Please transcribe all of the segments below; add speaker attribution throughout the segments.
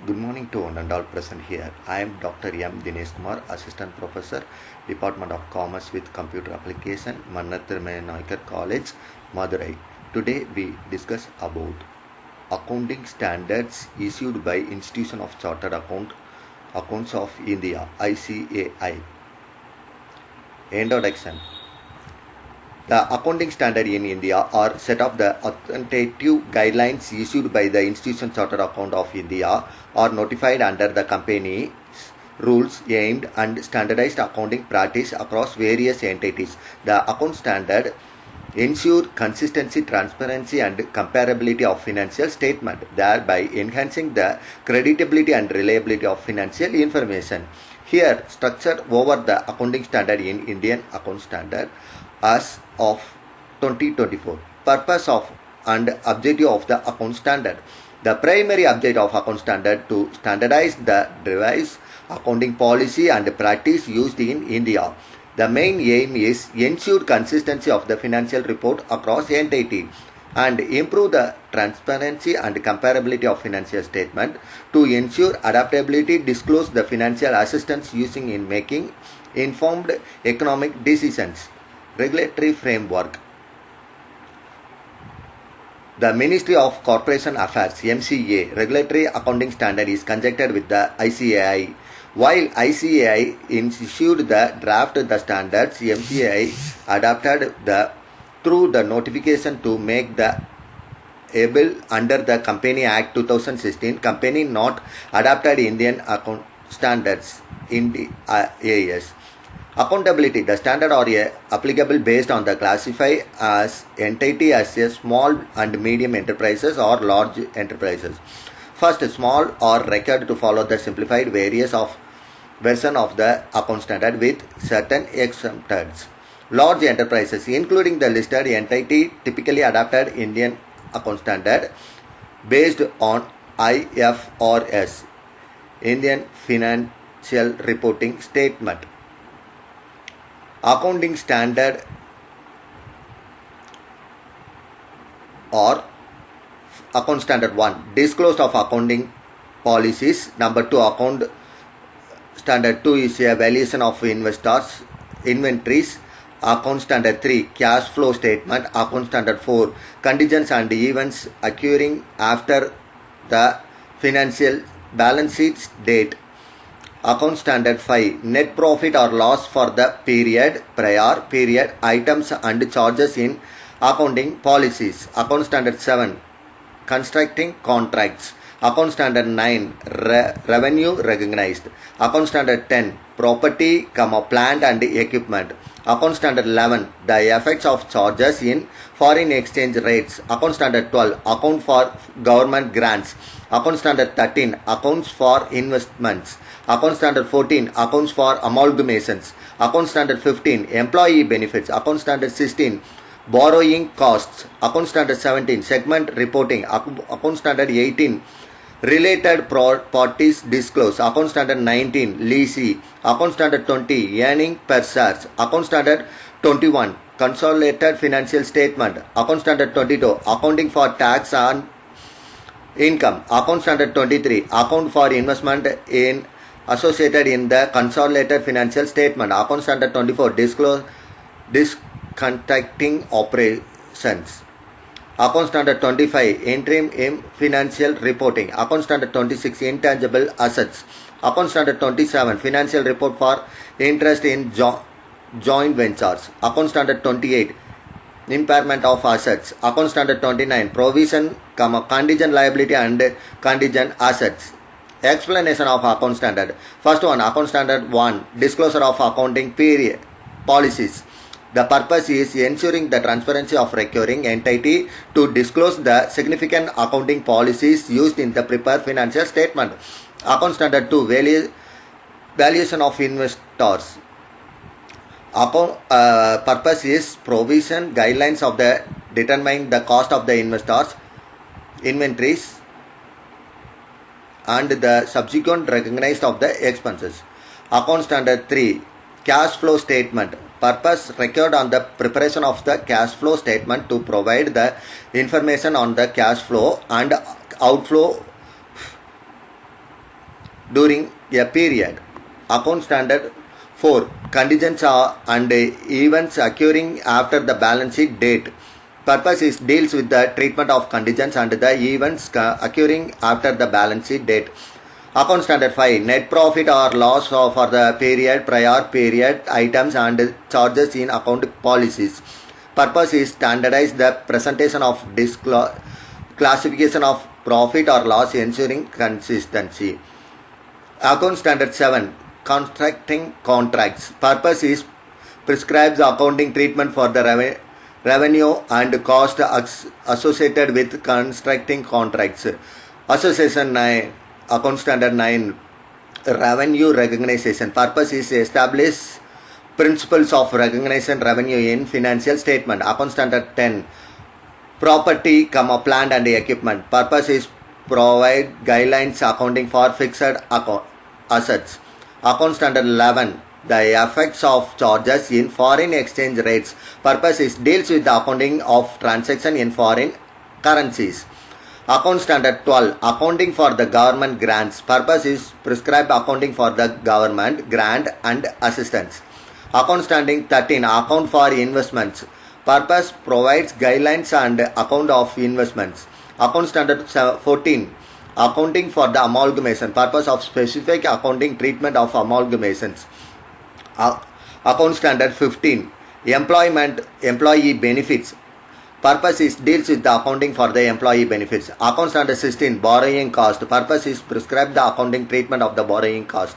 Speaker 1: Good morning to one and all present here. I am Dr.M.Dinesh, Assistant Professor, Department of Commerce with Computer Application, Mannathirumanaikar College, Madurai. Today we discuss about accounting standards issued by Institution of Chartered Accounts of India, ICAI. Introduction. The accounting standard in India are set of the authoritative guidelines issued by the Institution Chartered Account of India or notified under the company's rules aimed and standardized accounting practice across various entities. The account standard ensure consistency, transparency and comparability of financial statement, thereby enhancing the credibility and reliability of financial information. Here, structure over the accounting standard in Indian account standard as of 2024. Purpose of and objective of the account standard. The primary objective of account standard to standardize the device accounting policy and practice used in India. The main aim is ensure consistency of the financial report across entity and improve the transparency and comparability of financial statement to ensure adaptability, disclose the financial assistance using in making informed economic decisions. Regulatory framework. The Ministry of Corporation Affairs (MCA) regulatory accounting standard is conjectured with the ICAI. While ICAI issued the draft the standards, MCA adapted through the notification to make the able under the Company Act 2016 company not adapted Indian account standards in the AS. Accountability. The standard are applicable based on the classify as entity as a small and medium enterprises or large enterprises. First, small are required to follow the simplified version of the account standard with certain exemptions. Large enterprises, including the listed entity, typically adopted Indian account standard based on IFRS, Indian Financial Reporting Statement. Accounting standard or account standard 1, disclosed of accounting policies. Number 2, account standard 2 is a valuation of inventories. Account standard 3, cash flow statement. Account standard 4, contingents and events occurring after the financial balance sheet date. Account standard 5, net profit or loss for the prior period, items and charges in accounting policies. Account standard 7, constructing contracts. Account standard 9, revenue recognized. Account standard 10, property, plant and equipment. Account standard 11, the effects of charges in foreign exchange rates. Account standard 12, account for government grants. Account standard 13, accounts for investments. Account standard 14, accounts for amalgamations. Account standard 15, employee benefits. Account standard 16, borrowing costs. Account standard 17, segment reporting. Account standard 18, related parties disclose. Account standard 19, leasee. Account standard 20, earning per shares. Account standard 21, consolidated financial statement. Account standard 22, accounting for tax and income. Account standard 23, account for investment in associated in the consolidated financial statement. Account standard 24, discontracting operations. Account standard 25, interim in financial reporting. Account standard 26, intangible assets. Account standard 27, financial report for interest in joint ventures. Account standard 28, impairment of assets. Account standard 29, provision, contingent liability and contingent assets. Explanation of account standard. First one, account standard 1, disclosure of accounting policies. The purpose is ensuring the transparency of recurring entity to disclose the significant accounting policies used in the prepared financial statement. Account standard 2, valuation of investors. Purpose is provision guidelines of the determining the cost of the inventories and the subsequent recognized of the expenses. Account standard 3, cash flow statement. Purpose required on the preparation of the cash flow statement to provide the information on the cash flow and outflow during a period. Account standard 4. Contingents and events occurring after the balance sheet date. Purpose is deals with the treatment of contingents and the events occurring after the balance sheet date. Account standard 5. Net profit or loss for the prior period items and charges in account policies. Purpose is standardize the presentation of classification of profit or loss, ensuring consistency. Account standard 7. Constructing contracts. Purpose is prescribes accounting treatment for the revenue and cost associated with constructing contracts. Association 9. Account standard 9. Revenue recognition. Purpose is establish principles of recognition revenue in financial statement. Account standard 10. Property, plant and equipment. Purpose is provide guidelines accounting for fixed assets. Account standard 11. The effects of charges in foreign exchange rates. Purpose is deals with the accounting of transaction in foreign currencies. Account standard 12. Accounting for the government grants. Purpose is prescribe accounting for the government grant and assistance. Account standard 13. Account for investments. Purpose provides guidelines and account of investments. Account standard 14. Accounting for the amalgamation. Purpose of specific accounting treatment of amalgamations. Account standard 15. Employee benefits. Purpose is deals with the accounting for the employee benefits. Account standard 16. Borrowing cost. Purpose is prescribe the accounting treatment of the borrowing cost.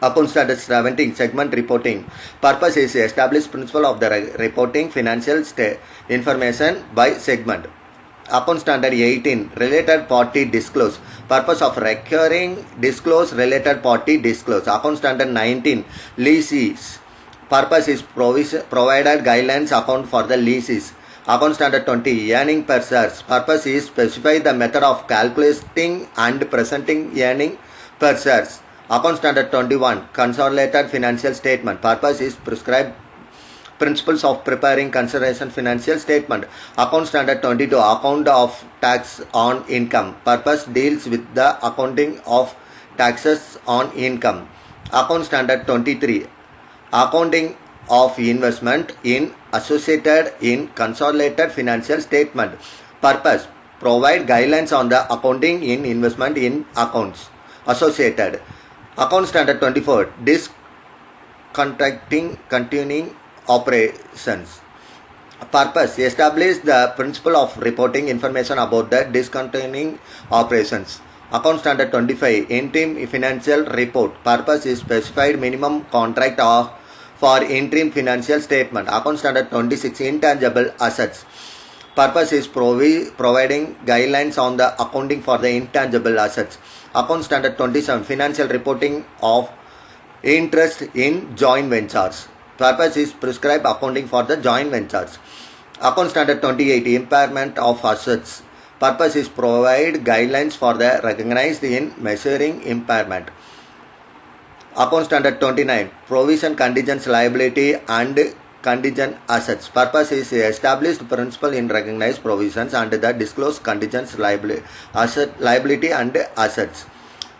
Speaker 1: Account standard 17. Segment reporting. Purpose is establish principle of the reporting financial information by segment. Account standard 18. Related party disclose. Purpose of recurring disclose related party disclose. Account standard 19. Leases. Purpose is provided guidelines account for the leases. Account standard 20. Earning per shares. Purpose is specify the method of calculating and presenting earning per shares. Account standard 21. Consolidated financial statement. Purpose is prescribe principles of preparing consideration financial statement. Account standard 22. Account of tax on income. Purpose deals with the accounting of taxes on income. Account standard 23. Accounting of investment in associated in consolidated financial statement. Purpose provide guidelines on the accounting in investment in accounts associated. Account standard 24. Discontinuing continuing operations. Purpose establish the principle of reporting information about the discontinuing operations. Account standard 25. Interim financial report. Purpose is specified minimum contract for interim financial statement. Account standard 26. Intangible assets. Purpose is providing guidelines on the accounting for the intangible assets. Account standard 27. Financial reporting of interest in joint ventures. Purpose is prescribe accounting for the joint ventures. Account standard 28. Impairment of assets. Purpose is provide guidelines for the recognized in measuring impairment. Account standard 29. Provision contingent liability and contingent assets. Purpose is established principle in recognized provisions and the disclosed contingent liability and assets.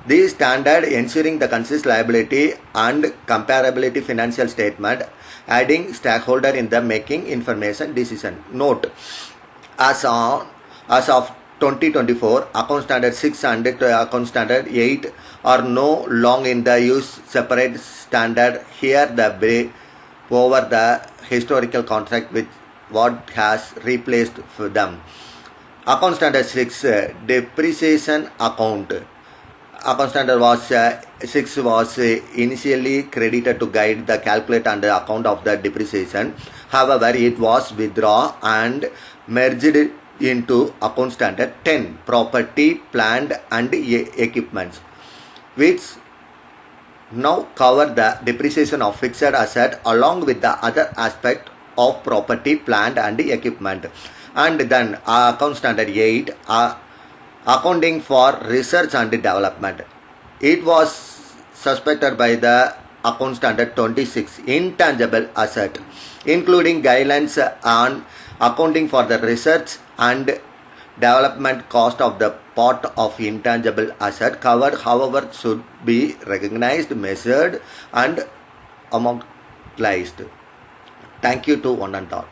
Speaker 1: These standard ensuring the consist liability and comparability financial statement, adding stakeholder in the making information decision. Note: as of 2024, account standard 6 and account standard 8 are no long in the use separate standard. Here the over the historical contract with what has replaced for them. Account standard 6. Depreciation account. Account standard was 6 was initially credited to guide the calculate and the account of the depreciation. However, it was withdrawn and merged into account standard 10. Property, plant and equipment, which now cover the depreciation of fixed asset along with the other aspect of property, plant and equipment. And then account standard 8. Accounting for research and development. It was suspected by the account standard 26. Intangible asset, including guidelines on accounting for the research and development cost of the part of intangible asset covered, however, should be recognized, measured, and amortized. Thank you to one and all.